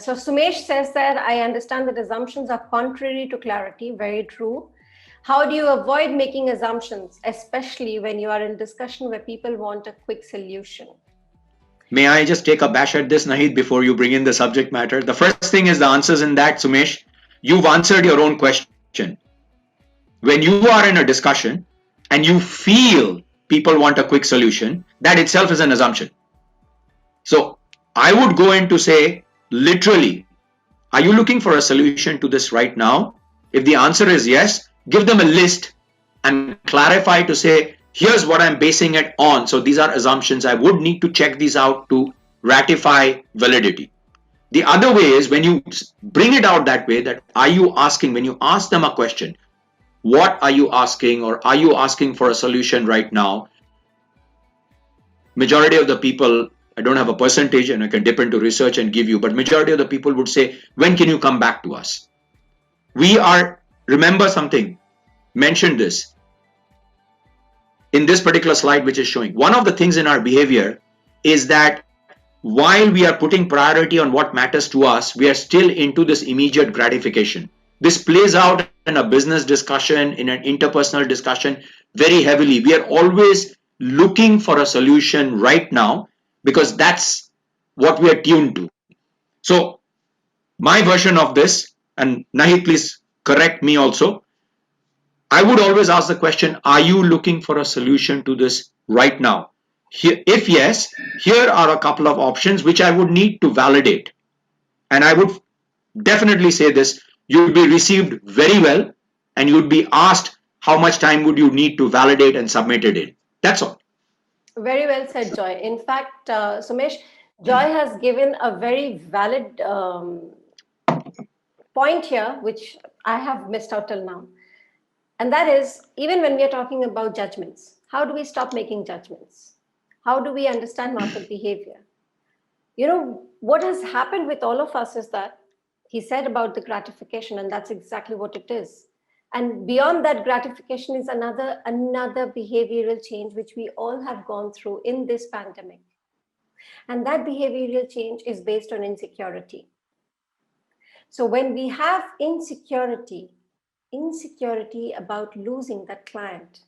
So Sumesh says that I understand that assumptions are contrary to clarity. Very true. How do you avoid making assumptions, especially when you are in discussion where people want a quick solution? May I just take a bash at this, Nahid, before you bring in the subject matter? The first thing is the answers in that, Sumesh. You've answered your own question. When you are in a discussion and you feel people want a quick solution, that itself is an assumption. So I would go in to say, literally, are you looking for a solution to this right now? If the answer is yes, give them a list and clarify to say, here's what I'm basing it on. So these are assumptions. I would need to check these out to ratify validity. The other way is when you bring it out that way, that are you asking, when you ask them a question, what are you asking, or are you asking for a solution right now? Majority of the people, I don't have a percentage and I can dip into research and give you, but majority of the people would say, when can you come back to us? We are, remember something, mentioned this in this particular slide which is showing. One of the things in our behavior is that while we are putting priority on what matters to us, we are still into this immediate gratification. This plays out in a business discussion, in an interpersonal discussion very heavily. We are always looking for a solution right now because that's what we are tuned to. So my version of this, and Nahid, please correct me also, I would always ask the question, are you looking for a solution to this right now? If yes, here are a couple of options which I would need to validate. And I would definitely say this, you'd be received very well and you'd be asked how much time would you need to validate and submit it in. That's all. Very well said, Joy. In fact, Sumesh, Joy has given a very valid point here, which I have missed out till now. And that is, even when we are talking about judgments, how do we stop making judgments? How do we understand market behavior? You know, what has happened with all of us is that he said about the gratification, and that's exactly what it is. And beyond that gratification is another behavioral change which we all have gone through in this pandemic. And that behavioral change is based on insecurity. So when we have insecurity about losing that client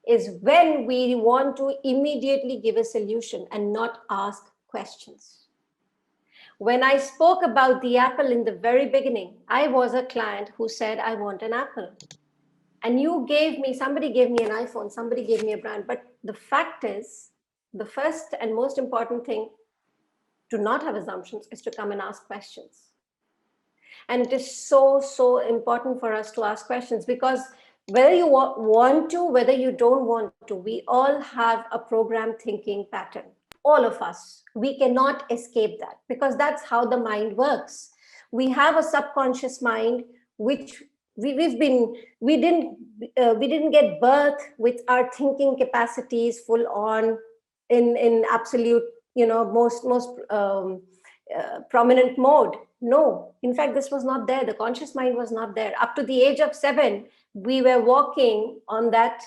is when we want to immediately give a solution and not ask questions. When I spoke about the apple in the very beginning, I was a client who said, I want an apple. And somebody gave me an iPhone, somebody gave me a brand. But the fact is, the first and most important thing to not have assumptions is to come and ask questions. And it is so important for us to ask questions, because whether you want to, whether you don't want to, we all have a program thinking pattern. All of us, we cannot escape that, because that's how the mind works. We have a subconscious mind which we didn't get birth with our thinking capacities full on in absolute, most prominent mode. No, in fact, this was not there. The conscious mind was not there. Up to the age of 7, we were walking on that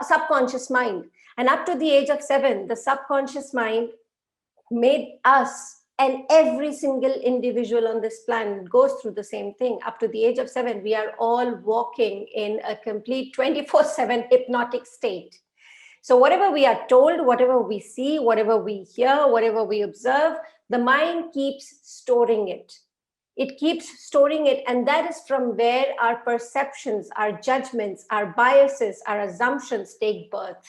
subconscious mind. And up to the age of 7, the subconscious mind made us, and every single individual on this planet goes through the same thing. Up to the age of 7, we are all walking in a complete 24/7 hypnotic state. So whatever we are told, whatever we see, whatever we hear, whatever we observe, the mind keeps storing it. It keeps storing it. And that is from where our perceptions, our judgments, our biases, our assumptions take birth.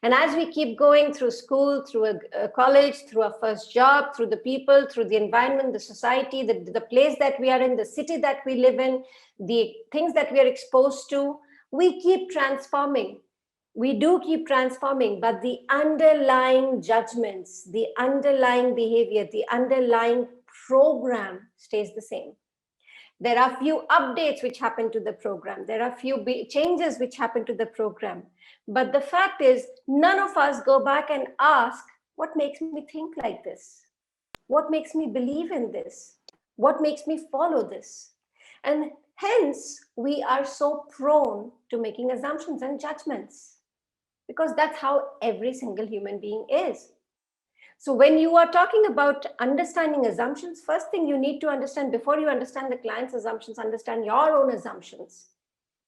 And as we keep going through school, through a college, through our first job, through the people, through the environment, the society, the place that we are in, the city that we live in, the things that we are exposed to, we keep transforming. We do keep transforming, but the underlying judgments, the underlying behavior, the underlying program stays the same. There are few updates which happen to the program. There are few changes which happen to the program. But the fact is, none of us go back and ask, what makes me think like this? What makes me believe in this? What makes me follow this? And hence, we are so prone to making assumptions and judgments, because that's how every single human being is. So when you are talking about understanding assumptions, first thing you need to understand before you understand the client's assumptions, understand your own assumptions.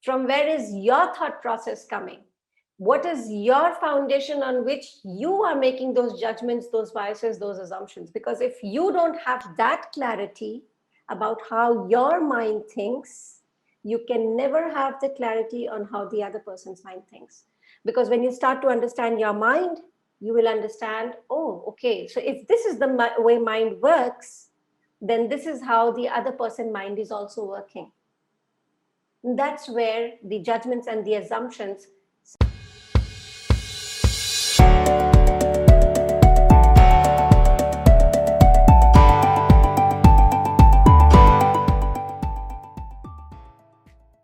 From where is your thought process coming? What is your foundation on which you are making those judgments, those biases, those assumptions? Because if you don't have that clarity about how your mind thinks, you can never have the clarity on how the other person's mind thinks. Because when you start to understand your mind, you will understand, oh, okay, so if this is the way mind works, then this is how the other person's mind is also working. That's where the judgments and the assumptions